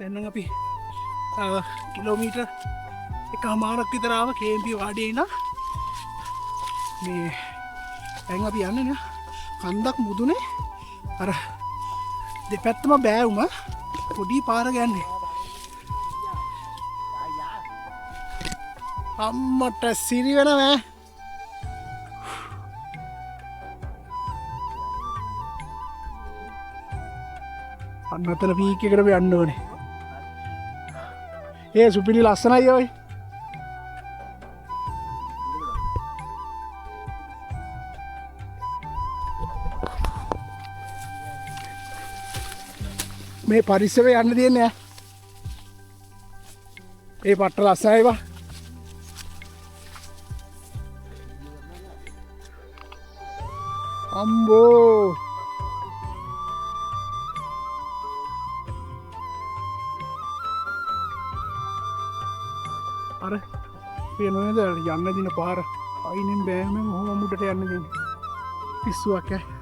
දැන් නම් අපි කිලෝමීටර් එකමාරක් විතර ආව කේම්පි වාඩි ඉන්න මේ දැන් අපි යන්නේ නේ කන්දක් මුදුනේ අර දෙපැත්තම බෑවුම පොඩි පාරක යන්නේ අම්මට සිරි වෙනවා අන්න අතන පීක් එකට අපි යන්න ඕනේ ඒ සුපිරි ලස්සනයි ඔය මේ පරිස්සමේ යන්න තියෙන්නේ ඒ පට්ට ලස්සනයි බා අම්බෝ අර පේනවද යන්න දින පාර අයිනෙන් බෑමෙන් ඔහොම මුඩට යන්න දෙන්නේ පිස්සුවක් ඈ